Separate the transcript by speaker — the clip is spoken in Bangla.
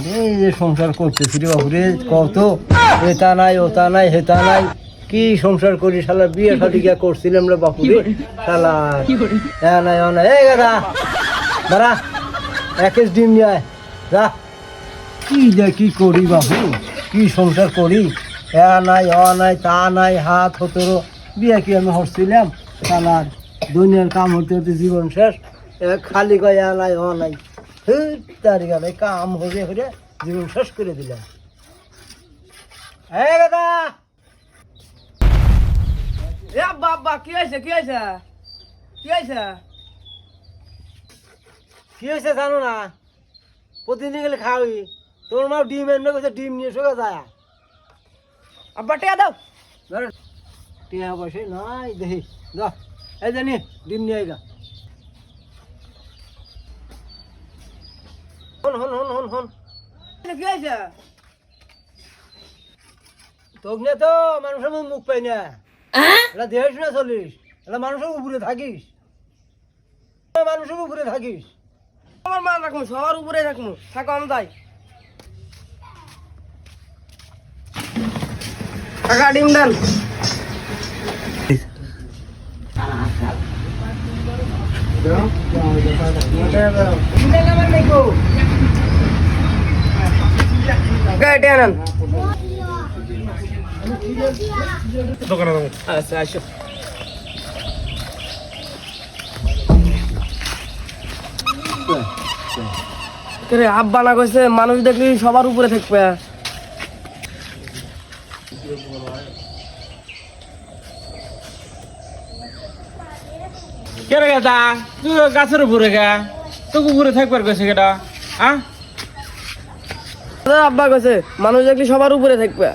Speaker 1: এই যে সংসার করতেছি রে বাবুরে, কত এটা নাই ওটা নাই হেতা নাই, কি সংসার করি শালা, বিয়ে শাদি কে করছিলাম রে বাপুরে শালা, হ্যাঁ নাই নাই। এই গাদা দাঁড়া, এক কেজি ডিম নিয়ে আয় যা। কি যে কি করি বাবু, কি সংসার করি, হ্যাঁ নাই নাই তা নাই, হাত হতরো, বিয়ে কি আমি হচ্ছিলাম শালার, দুনিয়ার কাম হতে হতে জীবন শেষ, খালি কয় নাই নাই, তার গেলে কাম হয়ে হয়ে জীবন শেষ করে দিলাম। এই দাদা,
Speaker 2: এ বাবা কি হয়েছে কি হয়েছে কি হয়েছে?
Speaker 1: কি হয়েছে জানো না, প্রতিদিন গেলে খাওয়াই, তোর মা ডিম এমনি করছে, ডিম নিয়ে সোজা যায়।
Speaker 2: আব্বা টিয়া দাও।
Speaker 1: টিয়া পয়সা নাই দেখি, যা এই জানি ডিম নিয়ে আইগা। হন হন হন হন হন,
Speaker 2: কি হয়েছে?
Speaker 1: তোক নিয়ে তো মানুষের মুখ পাই না, এটা দেখে শুনে চলিস, এটা মানুষের উপরে থাকিস, মানুষের উপরে থাকিস।
Speaker 2: আমার মান রাখবো, সবার উপরে রাখবো, থাকো আমি যাই। টাকা ডিম দেন। গাড়ি আনেন। আচ্ছা আসো। আব্বা না কইছে মানুষ দেখলি সবার উপরে থাকবে।
Speaker 3: কে রে গেতা, তুই গাছের উপরে গা, তোকে উপরে থাকবার গেছে কেটা? হ্যাঁ,
Speaker 2: আব্বা কইছে মানুষ দেখলি সবার উপরে থাকবে।